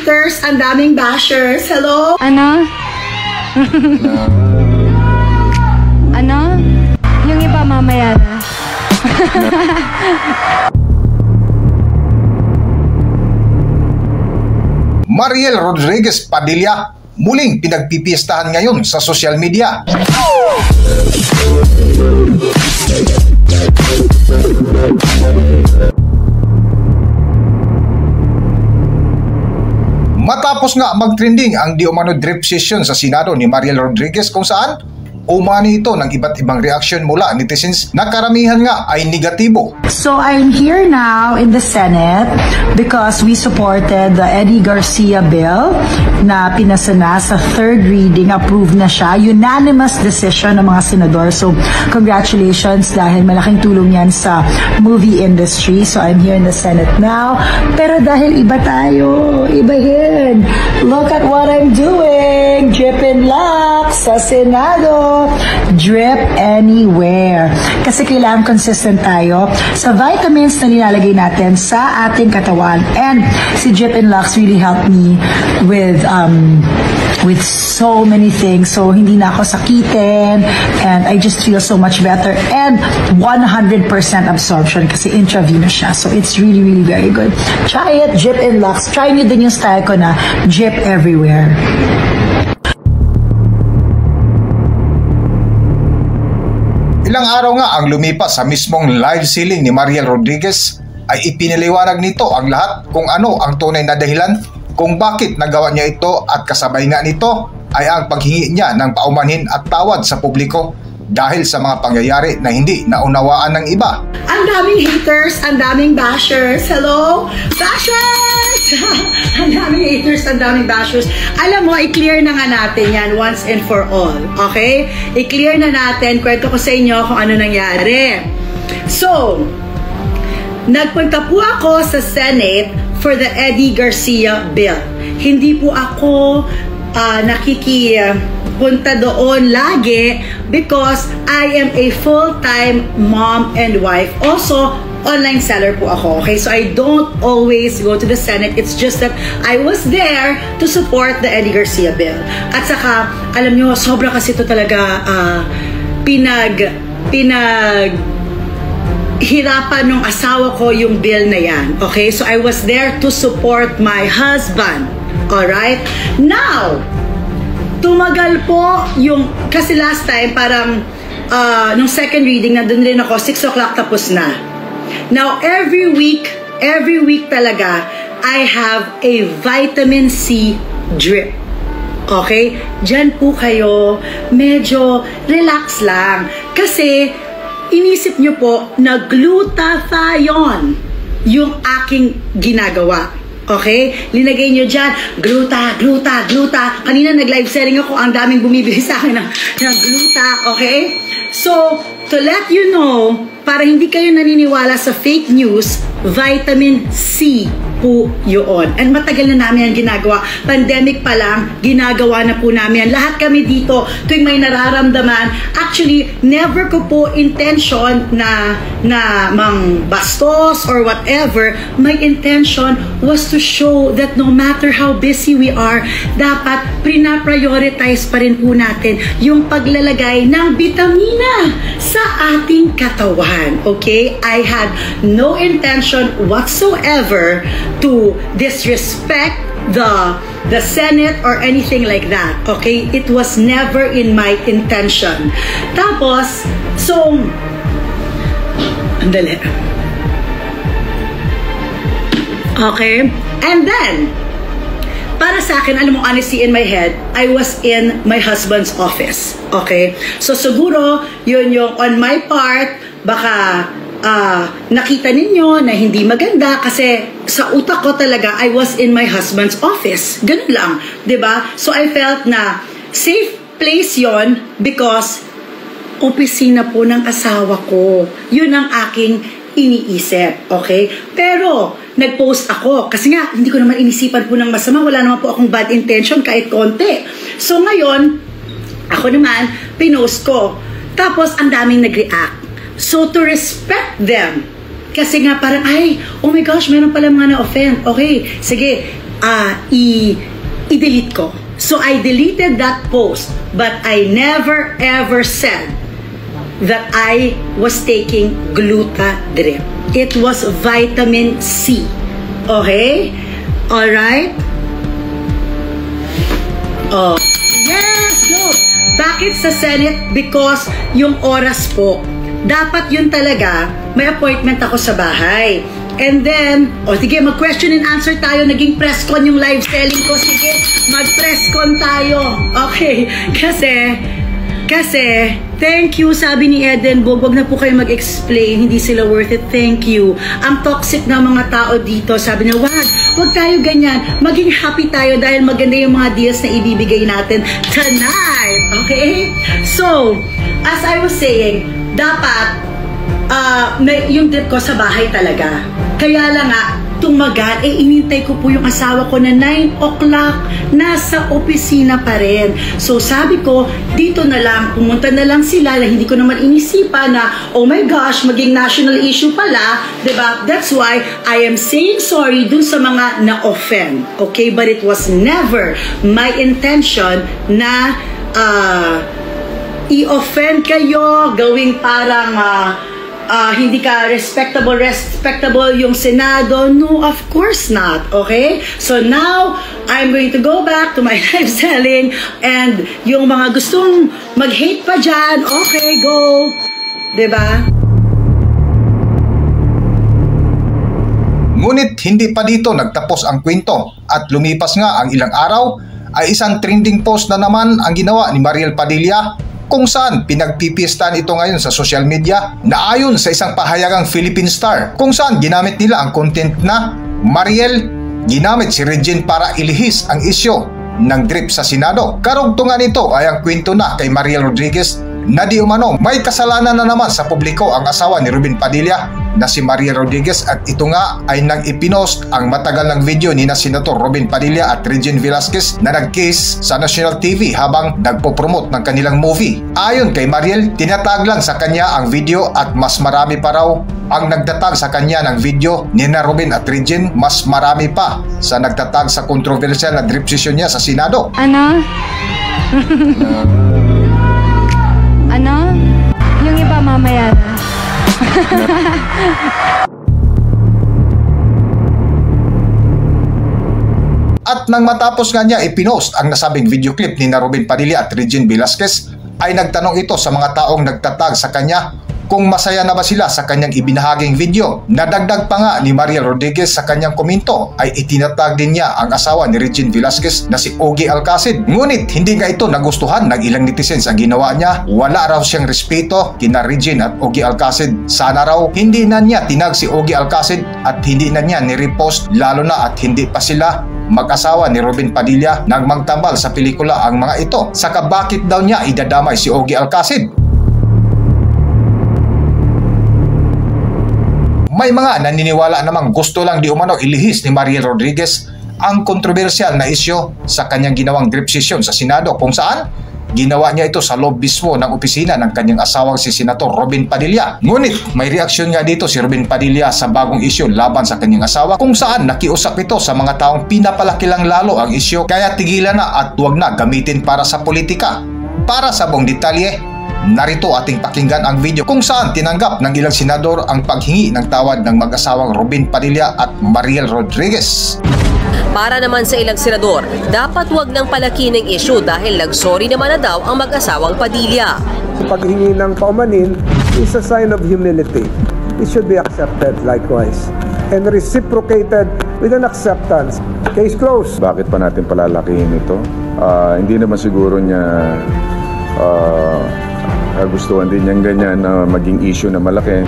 haters, ang daming bashers. Hello? Ano? Ano? Yung iba mamaya na. Mariel Rodriguez Padilla muling pinagpipiestahan ngayon sa social media. Matapos nga mag-trending ang di umano drip session sa Senado ni Mariel Rodriguez kung saan umani ito ng iba't ibang reaksyon mula netizens na karamihan nga ay negatibo. So I'm here now in the Senate because we supported the Eddie Garcia bill na pinasa na sa third reading, approved na siya. Unanimous decision ng mga senador. So congratulations dahil malaking tulong yan sa movie industry. So I'm here in the Senate now. Pero dahil iba tayo, ibahin. Look at what I'm doing. Drippin' Lux sa Senado. Drip anywhere. Kasi kailangan consistent tayo sa vitamins na nilalagay natin sa ating katawan. And si Drippin' Lux really helped me with so many things. So hindi na ako sakitin and I just feel so much better. And 100% absorption kasi intravenous siya. So it's really, really very good. Try it, Drippin' Lux. Try nyo din yung style ko na drip everywhere. Ilang araw nga ang lumipas sa mismong live ceiling ni Mariel Rodriguez ay ipinaliwanag nito ang lahat kung ano ang tunay na dahilan kung bakit nagawa niya ito at kasabay nga nito ay ang paghingi niya ng paumanhin at tawad sa publiko dahil sa mga pangyayari na hindi naunawaan ng iba. Ang daming haters, ang daming bashers. Hello? Bashers! Ang daming haters, ang daming bashers. Alam mo, i-clear na nga natin yan once and for all. Okay? I-clear na natin. Kwento ko sa inyo kung ano nangyari. So, nagpunta po ako sa Senate for the Eddie Garcia bill. Hindi po ako punta doon lagi because I am a full-time mom and wife. Also, online seller po ako. Okay, so I don't always go to the Senate. It's just that I was there to support the Eddie Garcia bill. At saka, alam nyo, sobra kasi ito talaga hirapan ng asawa ko yung bill na yan. Okay, so I was there to support my husband. Alright? Now, tumagal po yung, kasi last time parang nung second reading nandun rin ako, 6 o'clock tapos na. Now every week talaga I have a vitamin C drip. Okay? Diyan po kayo medyo relax lang kasi inisip nyo po na glutathione yung aking ginagawa. Okay? Linagay nyo dyan, gluta. Kanina nag-live selling ako, ang daming bumibili sa akin ng gluta. Okay? So, to let you know, para hindi kayo naniniwala sa fake news, vitamin C po yun. And matagal na namin yan ginagawa. Pandemic pa lang, ginagawa na po namin yan. Lahat kami dito, tuwing may nararamdaman, actually, never ko po intention na mang bastos or whatever. My intention was to show that no matter how busy we are, dapat prina-prioritize pa rin po natin yung paglalagay ng bitamina sa ating katawan. Okay? I had no intention whatsoever to disrespect the Senate or anything like that. Okay? It was never in my intention. Tapos, so, andali. Okay? And then, para sa akin, alam mo, honestly, in my head, I was in my husband's office. Okay? So, siguro, yun yung on my part, baka nakita ninyo na hindi maganda kasi sa utak ko talaga, I was in my husband's office. Ganun lang. 'Di ba? So, I felt na safe place yon because opisina po ng asawa ko. Yun ang aking iniisip. Okay? Pero, nag-post ako. Kasi nga, hindi ko naman inisipan po ng masama. Wala naman po akong bad intention kahit konti. So, ngayon, ako naman, pinost ko. Tapos, ang daming nag-react. So, to respect them, kasi nga parang, ay, oh my gosh, meron pala mga na-offend. Okay, sige, i-delete ko. So I deleted that post, but I never ever said that I was taking Glutadrip. It was vitamin C. Okay? Alright? Oh. Yes, go! Bakit sa Senate? Because yung oras po, dapat yun talaga, may appointment ako sa bahay. And then, sige, mag-question and answer tayo. Naging press con yung live selling ko. Sige, mag-press con tayo. Okay, kasi, thank you, sabi ni Edenbog, wag na po kayo mag-explain, hindi sila worth it, thank you. Ang toxic na mga tao dito, sabi niya, wag tayo ganyan, maging happy tayo dahil maganda yung mga deals na ibibigay natin tonight, okay? So, as I was saying, dapat, yung trip ko sa bahay talaga. Kaya lang tumagal, inintay ko po yung asawa ko na 9 o'clock, nasa opisina pa rin. So sabi ko, dito na lang, pumunta na lang sila, na hindi ko naman inisipan na, oh my gosh, maging national issue pala, diba? That's why I am saying sorry dun sa mga na-offend. Okay? But it was never my intention na i-offend kayo, gawing parang hindi ka respectable yung Senado. No, of course not. Okay? So now, I'm going to go back to my live selling, and yung mga gustong mag-hate pa dyan, okay, go. Diba? Ngunit hindi pa dito nagtapos ang kwento at lumipas nga ang ilang araw ay isang trending post na naman ang ginawa ni Mariel Padilla kung saan pinagpipiestan ito ngayon sa social media na ayon sa isang pahayagang Philippine Star kung saan ginamit nila ang content na Mariel, ginamit si Regine para ilihis ang isyo ng drip sa Senado. Karugtungan nito ay ang kwento na kay Mariel Rodriguez na di umano may kasalanan na naman sa publiko ang asawa ni Robin Padilla na si Mariel Rodriguez, at ito nga ay nang ipinost ang matagal ng video ni na Senator Robin Padilla at Regine Velasquez na nag-kiss sa national TV habang nagpo-promote ng kanilang movie. Ayon kay Mariel, tinatag lang sa kanya ang video at mas marami pa raw ang nagtatag sa kanya ng video ni na Robin at Regine, mas marami pa sa nagtatag sa controversial na drip session niya sa Senado. Ano? Ano? Yung iba mamaya na. At nang matapos nga niya ipinost ang nasabing video clip ni na Robin Padilla at Regine Velasquez, ay nagtanong ito sa mga taong nagtatag sa kanya kung masaya na ba sila sa kanyang ibinahaging video. Nadagdag pa nga ni Mariel Rodriguez sa kanyang komento ay itinatag din niya ang asawa ni Regine Velasquez na si Ogie Alcacid. Ngunit hindi nga ito nagustuhan ng ilang netizens ang ginawa niya. Wala raw siyang respeto kina Regine at Ogie Alcacid. Sana raw hindi na niya tinag si Ogie Alcacid at hindi na niya ni-repost, lalo na at hindi pa sila mag-asawa ni Robin Padilla nang magtambal sa pelikula ang mga ito. Saka bakit daw niya idadamay si Ogie Alcacid? May mga naniniwala namang gusto lang di umano ilihis ni Mariel Rodriguez ang kontrobersyal na isyo sa kanyang ginawang drip session sa Senado kung saan ginawa niya ito sa loob mismo ng opisina ng kanyang asawang si Senator Robin Padilla. Ngunit may reaksyon nga dito si Robin Padilla sa bagong isyo laban sa kanyang asawa kung saan nakiusap ito sa mga taong pinapalaki lang lalo ang isyo kaya tigilan na at huwag na gamitin para sa politika. Para sa buong detalye, narito ating pakinggan ang video kung saan tinanggap ng ilang senador ang paghingi ng tawad ng mag-asawang Robin Padilla at Mariel Rodriguez. Para naman sa ilang senador, dapat wag nang palakin ng issue dahil nag-sorry naman na daw ang mag-asawang Padilla. Paghingi ng paumanin is a sign of humility. It should be accepted likewise and reciprocated with an acceptance. Case closed. Bakit pa natin palalakihin ito? Hindi naman siguro niya gustuhan din niyang ganyan na maging issue na malaki.